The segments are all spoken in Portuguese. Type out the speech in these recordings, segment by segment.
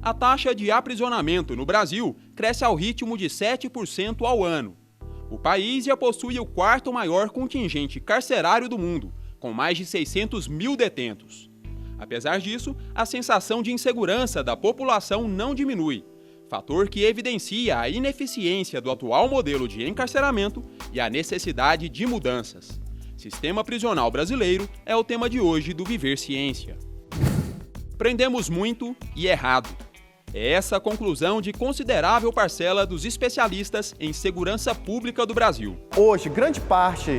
A taxa de aprisionamento no Brasil cresce ao ritmo de 7% ao ano. O país já possui o quarto maior contingente carcerário do mundo, com mais de 600 mil detentos. Apesar disso, a sensação de insegurança da população não diminui, fator que evidencia a ineficiência do atual modelo de encarceramento e a necessidade de mudanças. Sistema prisional brasileiro é o tema de hoje do Viver Ciência. Prendemos muito e errado. É essa a conclusão de considerável parcela dos especialistas em segurança pública do Brasil. Hoje, grande parte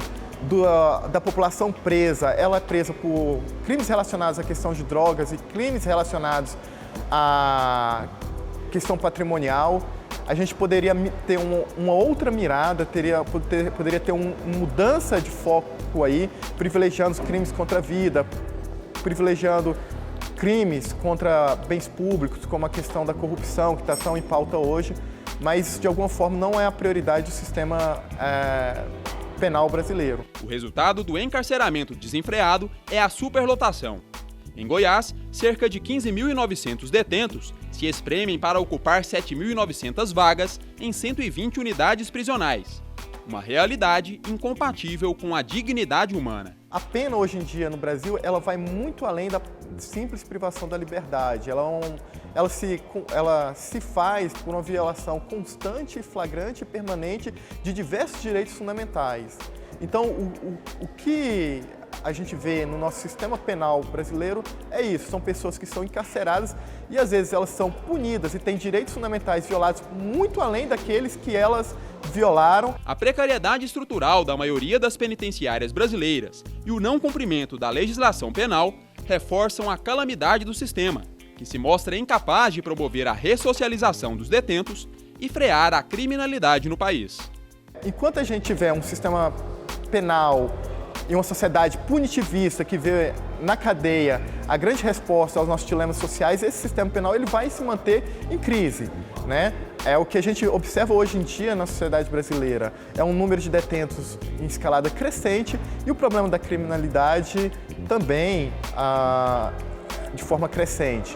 da população presa, ela é presa por crimes relacionados à questão de drogas e crimes relacionados à questão patrimonial. A gente poderia ter uma outra mirada, poderia ter uma mudança de foco aí, privilegiando os crimes contra a vida, privilegiando crimes contra bens públicos, como a questão da corrupção, que está tão em pauta hoje, mas de alguma forma não é a prioridade do sistema penal brasileiro. O resultado do encarceramento desenfreado é a superlotação. Em Goiás, cerca de 15.900 detentos se espremem para ocupar 7.900 vagas em 120 unidades prisionais. Uma realidade incompatível com a dignidade humana. A pena hoje em dia no Brasil, ela vai muito além da simples privação da liberdade. Ela se faz por uma violação constante, flagrante e permanente de diversos direitos fundamentais. Então, o que a gente vê no nosso sistema penal brasileiro é isso, são pessoas que são encarceradas e às vezes elas são punidas e têm direitos fundamentais violados muito além daqueles que elas violaram. A precariedade estrutural da maioria das penitenciárias brasileiras e o não cumprimento da legislação penal reforçam a calamidade do sistema, que se mostra incapaz de promover a ressocialização dos detentos e frear a criminalidade no país. Enquanto a gente tiver um sistema penal e uma sociedade punitivista que vê na cadeia a grande resposta aos nossos dilemas sociais, esse sistema penal ele vai se manter em crise, né? É o que a gente observa hoje em dia na sociedade brasileira. É um número de detentos em escalada crescente e o problema da criminalidade também de forma crescente.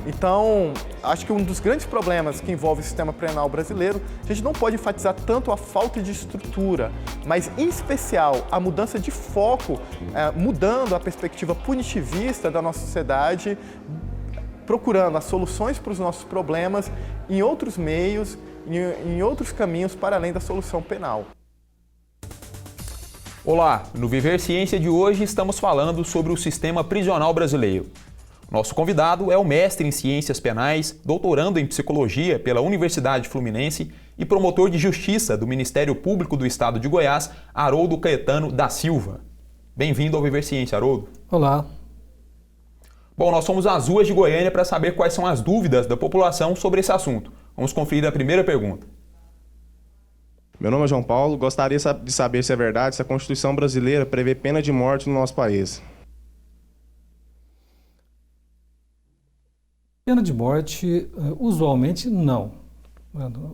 Então, acho que um dos grandes problemas que envolve o sistema penal brasileiro, a gente não pode enfatizar tanto a falta de estrutura, mas em especial a mudança de foco, mudando a perspectiva punitivista da nossa sociedade, procurando as soluções para os nossos problemas em outros meios, em outros caminhos para além da solução penal. Olá, no Viver Ciência de hoje estamos falando sobre o sistema prisional brasileiro. Nosso convidado é o mestre em Ciências Penais, doutorando em Psicologia pela Universidade Fluminense e promotor de Justiça do Ministério Público do Estado de Goiás, Haroldo Caetano da Silva. Bem-vindo ao Viver Ciência, Haroldo. Olá. Bom, nós somos as ruas de Goiânia para saber quais são as dúvidas da população sobre esse assunto. Vamos conferir a primeira pergunta. Meu nome é João Paulo. Gostaria de saber se é verdade se a Constituição brasileira prevê pena de morte no nosso país. Pena de morte, usualmente, não.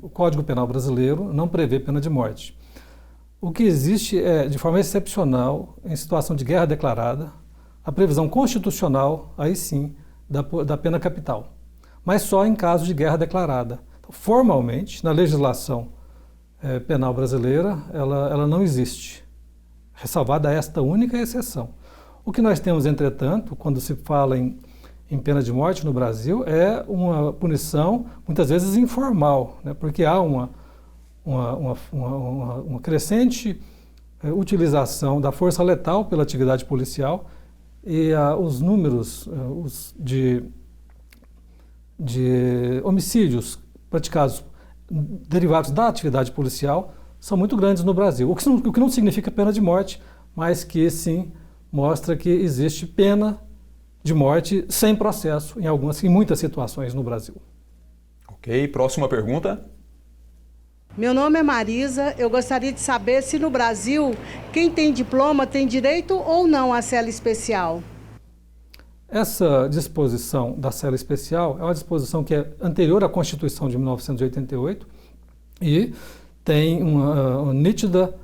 O Código Penal brasileiro não prevê pena de morte. O que existe é, de forma excepcional, em situação de guerra declarada, a previsão constitucional, aí sim, da pena capital. Mas só em caso de guerra declarada. Então, formalmente, na legislação penal brasileira, ela não existe, ressalvada esta única exceção. O que nós temos, entretanto, quando se fala em pena de morte no Brasil, é uma punição, muitas vezes informal, né? Porque há uma crescente utilização da força letal pela atividade policial e os números de homicídios praticados derivados da atividade policial são muito grandes no Brasil, o que não significa pena de morte, mas que sim mostra que existe pena de morte sem processo em muitas situações no Brasil. Ok, próxima pergunta. Meu nome é Marisa, eu gostaria de saber se no Brasil quem tem diploma tem direito ou não à cela especial. Essa disposição da cela especial é uma disposição que é anterior à Constituição de 1988 e tem uma nítida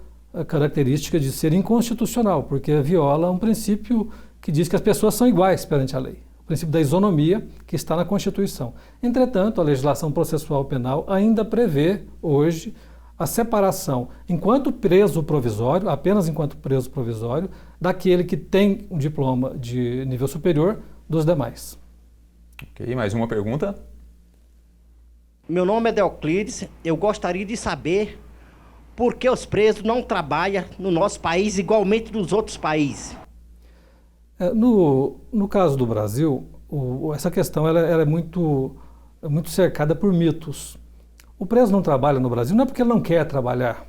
característica de ser inconstitucional, porque viola um princípio que diz que as pessoas são iguais perante a lei. princípio da isonomia que está na Constituição. Entretanto, a legislação processual penal ainda prevê hoje a separação, enquanto preso provisório, apenas enquanto preso provisório, daquele que tem um diploma de nível superior dos demais. Ok, mais uma pergunta? Meu nome é Deoclides, eu gostaria de saber por que os presos não trabalham no nosso país igualmente nos outros países. No caso do Brasil, essa questão ela é muito cercada por mitos. O preso não trabalha no Brasil não é porque ele não quer trabalhar.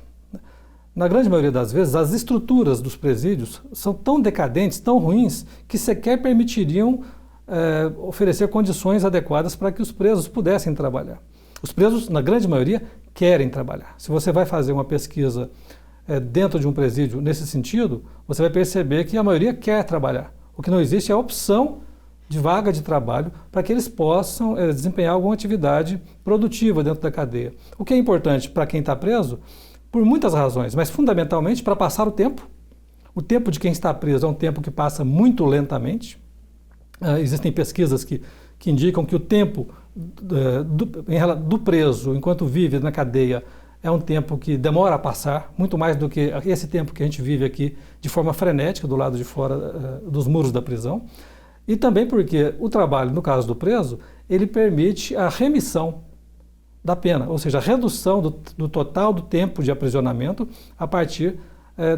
Na grande maioria das vezes, as estruturas dos presídios são tão decadentes, tão ruins, que sequer permitiriam oferecer condições adequadas para que os presos pudessem trabalhar. Os presos, na grande maioria, querem trabalhar. Se você vai fazer uma pesquisa dentro de um presídio nesse sentido, você vai perceber que a maioria quer trabalhar. O que não existe é a opção de vaga de trabalho para que eles possam desempenhar alguma atividade produtiva dentro da cadeia. O que é importante para quem está preso, por muitas razões, mas fundamentalmente para passar o tempo. O tempo de quem está preso é um tempo que passa muito lentamente. Existem pesquisas que indicam que o tempo do preso enquanto vive na cadeia é um tempo que demora a passar, muito mais do que esse tempo que a gente vive aqui de forma frenética do lado de fora dos muros da prisão. E também porque o trabalho, no caso do preso, ele permite a remissão da pena, ou seja, a redução do total do tempo de aprisionamento a partir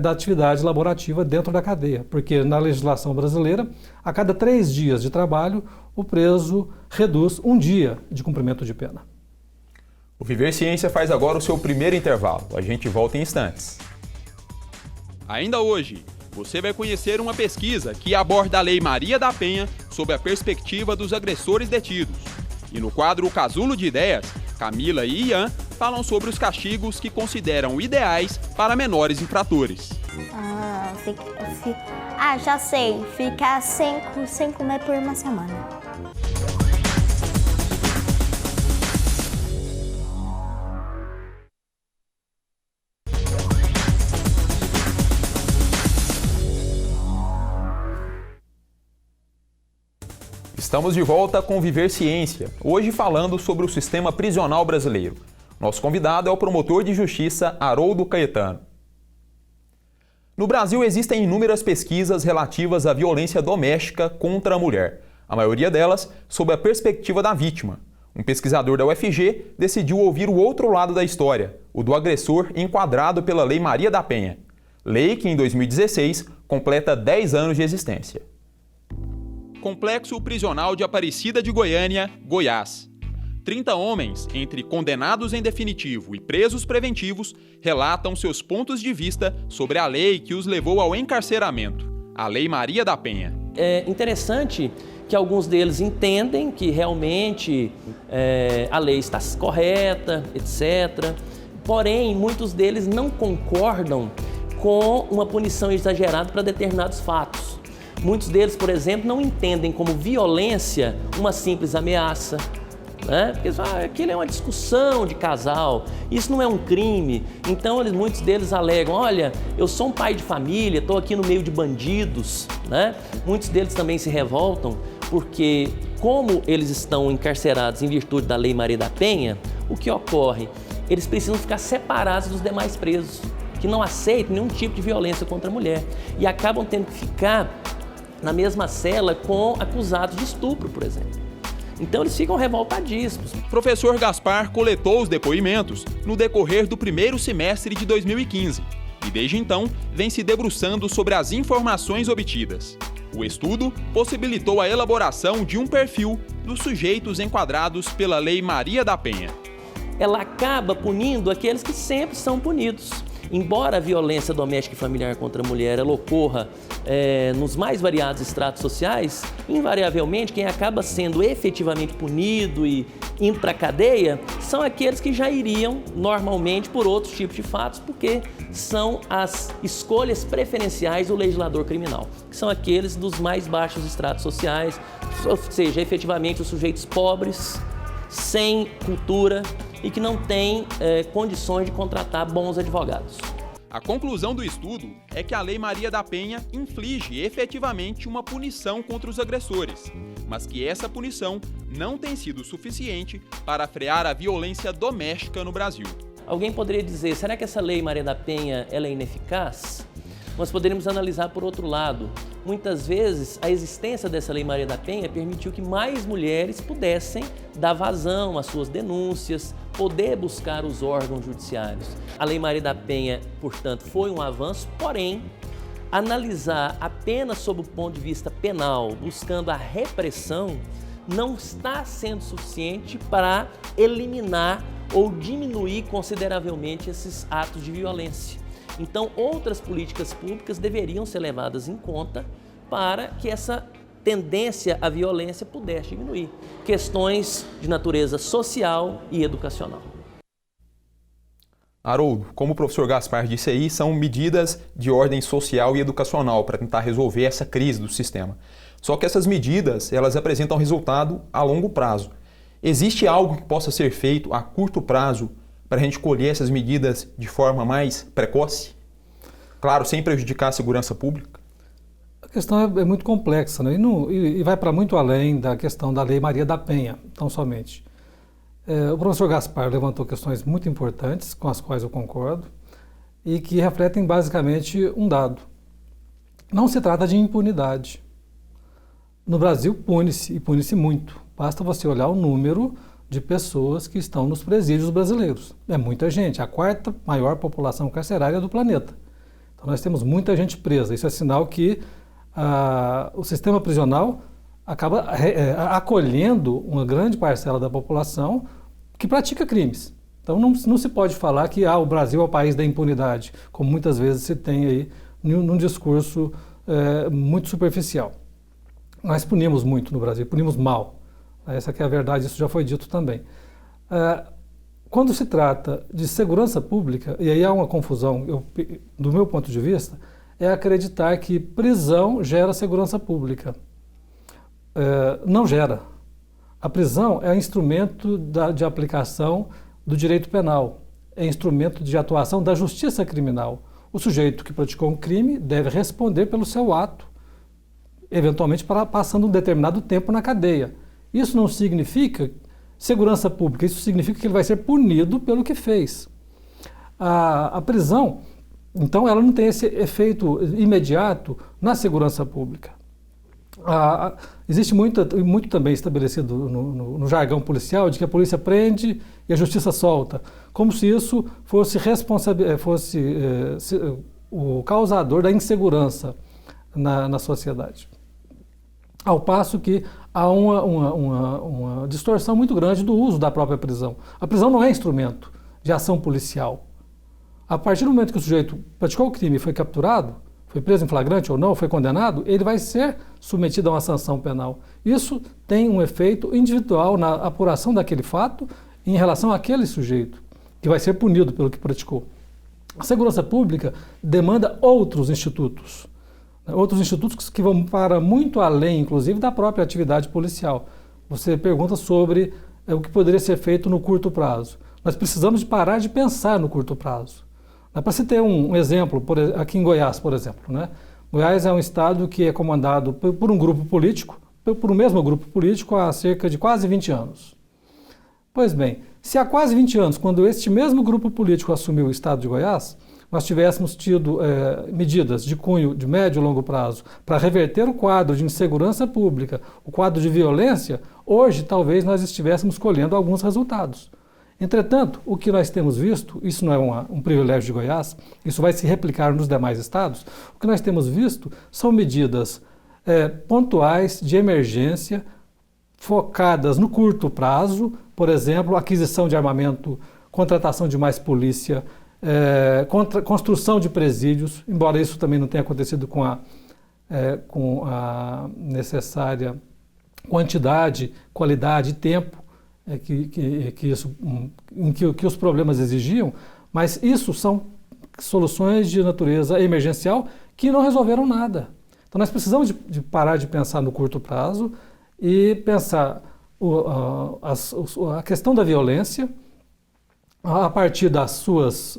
da atividade laborativa dentro da cadeia. Porque na legislação brasileira, a cada 3 dias de trabalho, o preso reduz 1 dia de cumprimento de pena. O Viver Ciência faz agora o seu primeiro intervalo. A gente volta em instantes. Ainda hoje, você vai conhecer uma pesquisa que aborda a Lei Maria da Penha sob a perspectiva dos agressores detidos. E no quadro Casulo de Ideias, Camila e Ian falam sobre os castigos que consideram ideais para menores infratores. Já sei. Ficar sem comer por uma semana. Estamos de volta com Viver Ciência, hoje falando sobre o sistema prisional brasileiro. Nosso convidado é o promotor de justiça Haroldo Caetano. No Brasil existem inúmeras pesquisas relativas à violência doméstica contra a mulher, a maioria delas sob a perspectiva da vítima. Um pesquisador da UFG decidiu ouvir o outro lado da história, o do agressor enquadrado pela Lei Maria da Penha. Lei que em 2016 completa 10 anos de existência. Complexo Prisional de Aparecida de Goiânia, Goiás. 30 homens, entre condenados em definitivo e presos preventivos, relatam seus pontos de vista sobre a lei que os levou ao encarceramento, a Lei Maria da Penha. É interessante que alguns deles entendem que realmente a lei está correta, etc. Porém, muitos deles não concordam com uma punição exagerada para determinados fatos. Muitos deles, por exemplo, não entendem como violência uma simples ameaça, né? Porque aquilo é uma discussão de casal, isso não é um crime. Então, muitos deles alegam, olha, eu sou um pai de família, estou aqui no meio de bandidos, né? Muitos deles também se revoltam porque, como eles estão encarcerados em virtude da Lei Maria da Penha, o que ocorre? Eles precisam ficar separados dos demais presos, que não aceitam nenhum tipo de violência contra a mulher e acabam tendo que ficar na mesma cela com acusados de estupro, por exemplo. Então eles ficam revoltadíssimos. Professor Gaspar coletou os depoimentos no decorrer do primeiro semestre de 2015 e desde então vem se debruçando sobre as informações obtidas. O estudo possibilitou a elaboração de um perfil dos sujeitos enquadrados pela Lei Maria da Penha. Ela acaba punindo aqueles que sempre são punidos. Embora a violência doméstica e familiar contra a mulher ela ocorra nos mais variados estratos sociais, invariavelmente quem acaba sendo efetivamente punido e indo para a cadeia são aqueles que já iriam normalmente por outros tipos de fatos, porque são as escolhas preferenciais do legislador criminal, que são aqueles dos mais baixos estratos sociais, ou seja, efetivamente os sujeitos pobres, sem cultura e que não têm condições de contratar bons advogados. A conclusão do estudo é que a Lei Maria da Penha inflige efetivamente uma punição contra os agressores, mas que essa punição não tem sido suficiente para frear a violência doméstica no Brasil. Alguém poderia dizer, será que essa Lei Maria da Penha ela é ineficaz? Nós poderíamos analisar por outro lado. Muitas vezes, a existência dessa Lei Maria da Penha permitiu que mais mulheres pudessem dar vazão às suas denúncias, poder buscar os órgãos judiciários. A Lei Maria da Penha, portanto, foi um avanço, porém, analisar apenas sob o ponto de vista penal, buscando a repressão, não está sendo suficiente para eliminar ou diminuir consideravelmente esses atos de violência. Então, outras políticas públicas deveriam ser levadas em conta para que essa tendência à violência pudesse diminuir. Questões de natureza social e educacional. Haroldo, como o professor Gaspar disse aí, são medidas de ordem social e educacional para tentar resolver essa crise do sistema. Só que essas medidas, elas apresentam resultado a longo prazo. Existe algo que possa ser feito a curto prazo para a gente colher essas medidas de forma mais precoce? Claro, sem prejudicar a segurança pública? A questão é muito complexa, né? E vai para muito além da questão da Lei Maria da Penha, tão somente. O professor Gaspar levantou questões muito importantes, com as quais eu concordo, e que refletem basicamente um dado. Não se trata de impunidade. No Brasil, pune-se, e pune-se muito. Basta você olhar o número de pessoas que estão nos presídios brasileiros. É muita gente, a quarta maior população carcerária do planeta. Então nós temos muita gente presa. Isso é sinal que o sistema prisional acaba acolhendo uma grande parcela da população que pratica crimes. Então não se pode falar que o Brasil é o país da impunidade, como muitas vezes se tem aí num discurso muito superficial. Nós punimos muito no Brasil, punimos mal. Essa que é a verdade, isso já foi dito também. Quando se trata de segurança pública, e aí há uma confusão, do meu ponto de vista, é acreditar que prisão gera segurança pública. Não gera. A prisão é instrumento de aplicação do direito penal, é instrumento de atuação da justiça criminal. O sujeito que praticou um crime deve responder pelo seu ato, eventualmente passando um determinado tempo na cadeia. Isso não significa segurança pública, isso significa que ele vai ser punido pelo que fez. A prisão, então, ela não tem esse efeito imediato na segurança pública. Existe muito também estabelecido no jargão policial de que a polícia prende e a justiça solta, como se isso fosse o causador da insegurança na sociedade. Ao passo que há uma distorção muito grande do uso da própria prisão. A prisão não é instrumento de ação policial. A partir do momento que o sujeito praticou o crime e foi capturado, foi preso em flagrante ou não, foi condenado, ele vai ser submetido a uma sanção penal. Isso tem um efeito individual na apuração daquele fato em relação àquele sujeito, que vai ser punido pelo que praticou. A segurança pública demanda outros institutos que vão para muito além, inclusive, da própria atividade policial. Você pergunta sobre o que poderia ser feito no curto prazo. Nós precisamos de parar de pensar no curto prazo. Para se ter um exemplo, aqui em Goiás, por exemplo, né? Goiás é um estado que é comandado por um grupo político, por um mesmo grupo político há cerca de quase 20 anos. Pois bem, se há quase 20 anos, quando este mesmo grupo político assumiu o estado de Goiás, nós tivéssemos tido medidas de cunho de médio e longo prazo para reverter o quadro de insegurança pública, o quadro de violência, hoje talvez nós estivéssemos colhendo alguns resultados. Entretanto, o que nós temos visto, isso não é um privilégio de Goiás, isso vai se replicar nos demais estados, o que nós temos visto são medidas pontuais de emergência, focadas no curto prazo, por exemplo, aquisição de armamento, contratação de mais polícia, construção de presídios, embora isso também não tenha acontecido com a necessária quantidade, qualidade e tempo que os problemas exigiam, mas isso são soluções de natureza emergencial que não resolveram nada. Então nós precisamos de parar de pensar no curto prazo e pensar a questão da violência a partir das suas,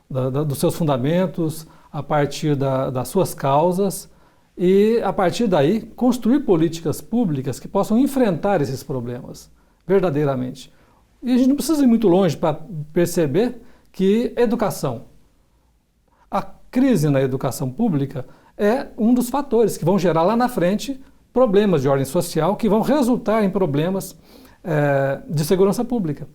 dos seus fundamentos, a partir das suas causas e, a partir daí, construir políticas públicas que possam enfrentar esses problemas verdadeiramente. E a gente não precisa ir muito longe para perceber que a crise na educação pública é um dos fatores que vão gerar lá na frente problemas de ordem social que vão resultar em problemas de segurança pública.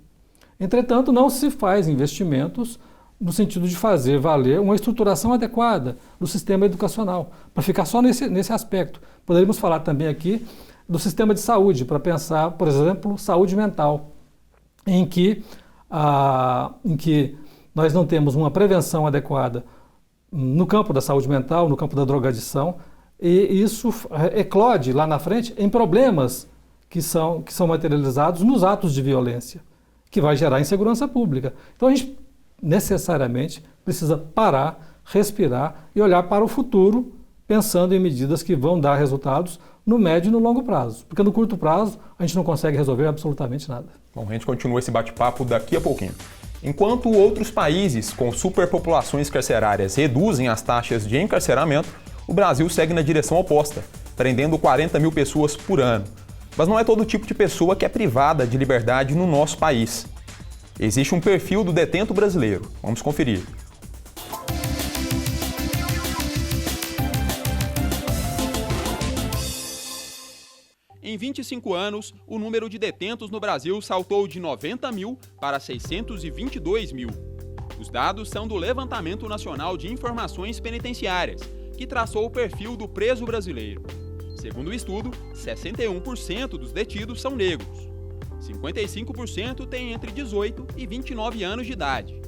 Entretanto, não se faz investimentos no sentido de fazer valer uma estruturação adequada do sistema educacional, para ficar só nesse aspecto. Poderíamos falar também aqui do sistema de saúde, para pensar, por exemplo, saúde mental, em que nós não temos uma prevenção adequada no campo da saúde mental, no campo da drogadição, e isso eclode lá na frente em problemas que são materializados nos atos de violência, que vai gerar insegurança pública. Então a gente necessariamente precisa parar, respirar e olhar para o futuro, pensando em medidas que vão dar resultados no médio e no longo prazo. Porque no curto prazo a gente não consegue resolver absolutamente nada. Bom, a gente continua esse bate-papo daqui a pouquinho. Enquanto outros países com superpopulações carcerárias reduzem as taxas de encarceramento, o Brasil segue na direção oposta, prendendo 40 mil pessoas por ano. Mas não é todo tipo de pessoa que é privada de liberdade no nosso país. Existe um perfil do detento brasileiro. Vamos conferir. Em 25 anos, o número de detentos no Brasil saltou de 90 mil para 622 mil. Os dados são do Levantamento Nacional de Informações Penitenciárias, que traçou o perfil do preso brasileiro. Segundo o estudo, 61% dos detidos são negros. 55% têm entre 18 e 29 anos de idade.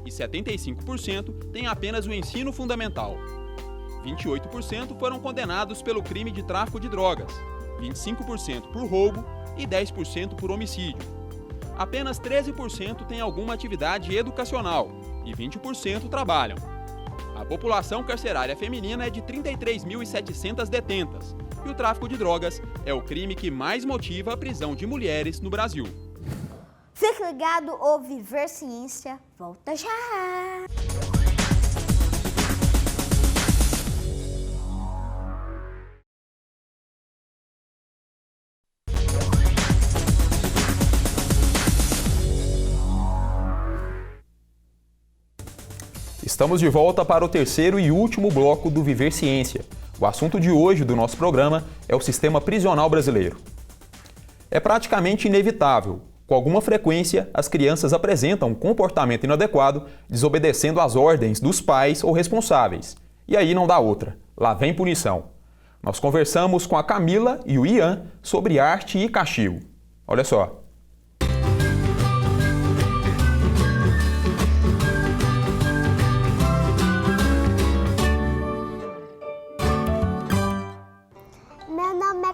E 75% têm apenas o ensino fundamental. 28% foram condenados pelo crime de tráfico de drogas, 25% por roubo e 10% por homicídio. Apenas 13% têm alguma atividade educacional e 20% trabalham. A população carcerária feminina é de 33.700 detentas e o tráfico de drogas é o crime que mais motiva a prisão de mulheres no Brasil. Fique ligado, o Viver Ciência volta já! Estamos de volta para o terceiro e último bloco do Viver Ciência. O assunto de hoje do nosso programa é o sistema prisional brasileiro. É praticamente inevitável. Com alguma frequência, as crianças apresentam um comportamento inadequado, desobedecendo às ordens dos pais ou responsáveis. E aí não dá outra. Lá vem punição. Nós conversamos com a Camila e o Ian sobre arte e castigo. Olha só.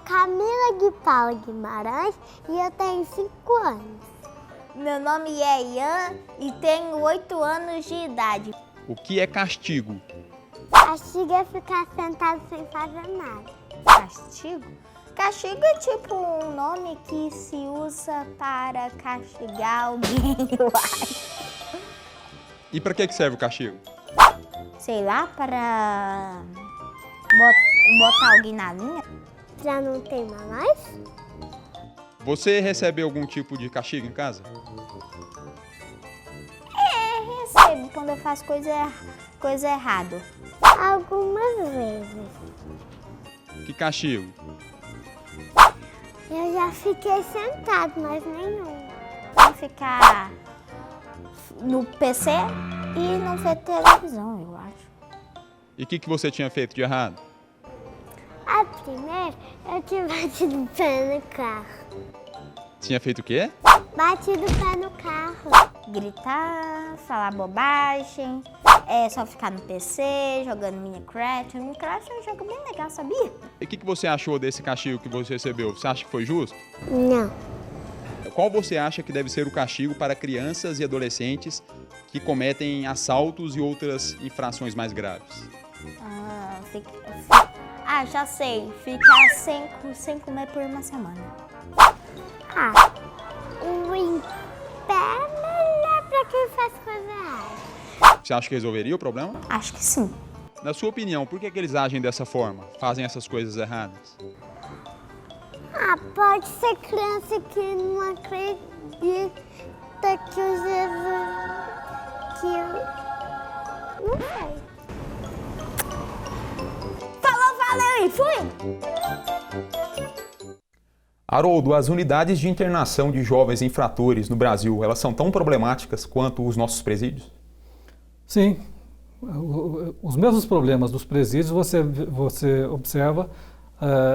Camila de Paula Guimarães e eu tenho 5 anos. Meu nome é Ian e tenho 8 anos de idade. O que é castigo? Castigo é ficar sentado sem fazer nada. Castigo? Castigo é tipo um nome que se usa para castigar alguém, eu acho. E para que serve o castigo? Sei lá, para botar alguém na linha. Já não tem mais? Você recebe algum tipo de castigo em casa? Recebo quando eu faço coisa errada. Algumas vezes. Que castigo? Eu já fiquei sentado, mas nenhum. Vou ficar no PC e não ver televisão, eu acho. E o que você tinha feito de errado? A primeira, eu tinha batido o pé no carro. Tinha feito o quê? Batido o pé no carro. Gritar, falar bobagem, só ficar no PC, jogando Minecraft. Minecraft é um jogo bem legal, sabia? E o que você achou desse castigo que você recebeu? Você acha que foi justo? Não. Qual você acha que deve ser o castigo para crianças e adolescentes que cometem assaltos e outras infrações mais graves? Já sei. Ficar sem comer por uma semana. O pé é melhor pra quem faz coisa errada. Você acha que resolveria o problema? Acho que sim. Na sua opinião, por que eles agem dessa forma? Fazem essas coisas erradas? Ah, pode ser criança que não acredita que o Jesus... Não sei. Falou, valeu e fui! Haroldo, as unidades de internação de jovens infratores no Brasil, elas são tão problemáticas quanto os nossos presídios? Sim. Os mesmos problemas dos presídios você observa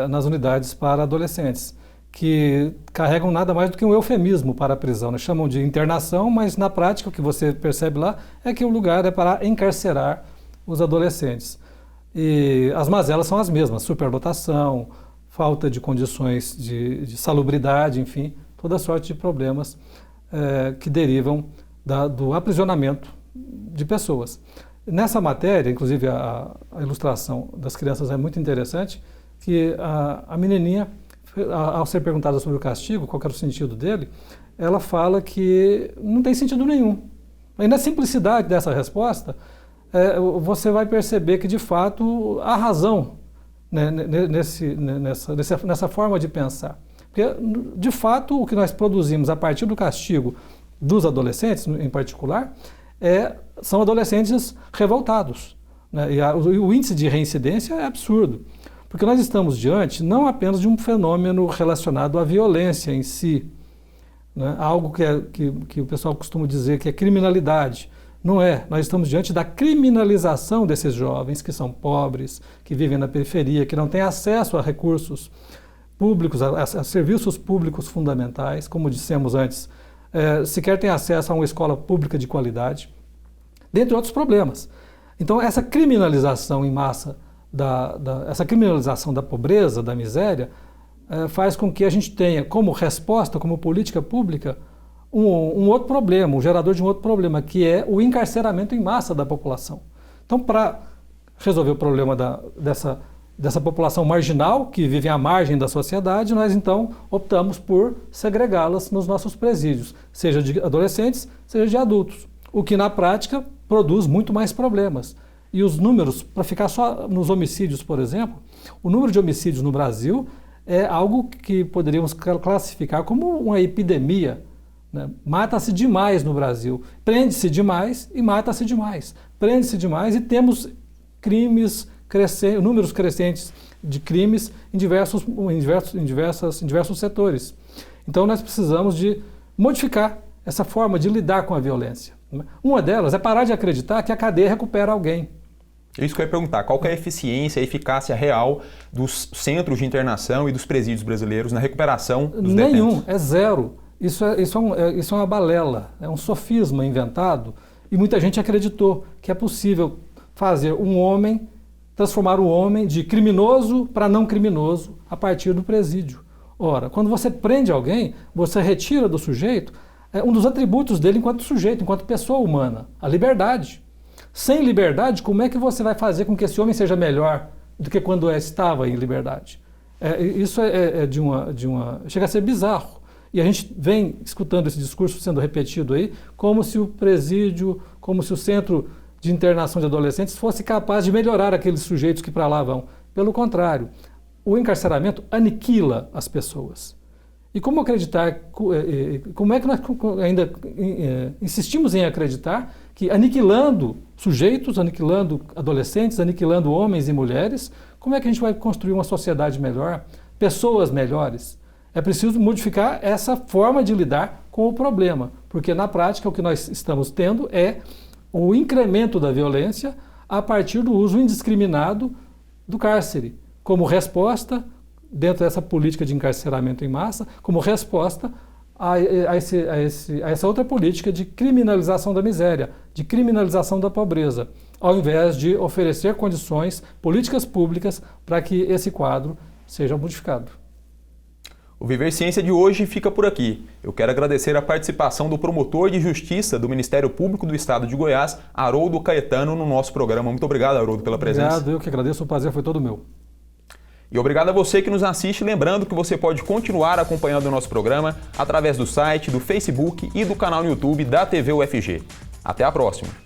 nas unidades para adolescentes, que carregam nada mais do que um eufemismo para a prisão, né? Chamam de internação, mas na prática o que você percebe lá é que o lugar é para encarcerar os adolescentes. E as mazelas são as mesmas: superlotação, falta de condições de salubridade, enfim, toda sorte de problemas que derivam do aprisionamento de pessoas. Nessa matéria, inclusive a ilustração das crianças é muito interessante, que a menininha, ao ser perguntada sobre o castigo, qual era o sentido dele, ela fala que não tem sentido nenhum. E na simplicidade dessa resposta, você vai perceber que, de fato, há razão, né, nessa forma de pensar. Porque, de fato, o que nós produzimos a partir do castigo dos adolescentes, em particular, são adolescentes revoltados, né? E o índice de reincidência é absurdo, porque nós estamos diante não apenas de um fenômeno relacionado à violência em si, né? Algo que o pessoal costuma dizer que é criminalidade. Não é. Nós estamos diante da criminalização desses jovens que são pobres, que vivem na periferia, que não têm acesso a recursos públicos, a serviços públicos fundamentais, como dissemos antes, sequer têm acesso a uma escola pública de qualidade, dentre outros problemas. Então, essa criminalização em massa, essa criminalização da pobreza, da miséria, faz com que a gente tenha como resposta, como política pública, um outro problema, um gerador de um outro problema, que é o encarceramento em massa da população. Então, para resolver o problema dessa população marginal, que vive à margem da sociedade, nós então optamos por segregá-las nos nossos presídios, seja de adolescentes, seja de adultos, o que na prática produz muito mais problemas. E os números, para ficar só nos homicídios, por exemplo, o número de homicídios no Brasil é algo que poderíamos classificar como uma epidemia, né? Mata-se demais no Brasil, prende-se demais e mata-se demais. Prende-se demais e temos números crescentes de crimes em diversos setores. Então nós precisamos de modificar essa forma de lidar com a violência. Uma delas é parar de acreditar que a cadeia recupera alguém. É isso que eu ia perguntar. Qual que é a eficiência, a eficácia real dos centros de internação e dos presídios brasileiros na recuperação dos detentos? Nenhum, é zero. Isso é uma balela, é um sofisma inventado, e muita gente acreditou que é possível transformar o homem de criminoso para não criminoso a partir do presídio. Ora, quando você prende alguém, você retira do sujeito um dos atributos dele enquanto sujeito, enquanto pessoa humana, a liberdade. Sem liberdade, como é que você vai fazer com que esse homem seja melhor do que quando estava em liberdade? Isso chega a ser bizarro. E a gente vem escutando esse discurso sendo repetido aí, como se o presídio, como se o centro de internação de adolescentes fosse capaz de melhorar aqueles sujeitos que para lá vão. Pelo contrário, o encarceramento aniquila as pessoas. E como acreditar, como é que nós ainda insistimos em acreditar que aniquilando sujeitos, aniquilando adolescentes, aniquilando homens e mulheres, como é que a gente vai construir uma sociedade melhor, pessoas melhores? É preciso modificar essa forma de lidar com o problema, porque na prática o que nós estamos tendo é o incremento da violência a partir do uso indiscriminado do cárcere, como resposta, dentro dessa política de encarceramento em massa, como resposta a essa outra política de criminalização da miséria, de criminalização da pobreza, ao invés de oferecer condições, políticas públicas para que esse quadro seja modificado. O Viver Ciência de hoje fica por aqui. Eu quero agradecer a participação do promotor de justiça do Ministério Público do Estado de Goiás, Haroldo Caetano, no nosso programa. Muito obrigado, Haroldo, pela presença. Obrigado, eu que agradeço, o prazer foi todo meu. E obrigado a você que nos assiste, lembrando que você pode continuar acompanhando o nosso programa através do site, do Facebook e do canal no YouTube da TV UFG. Até a próxima!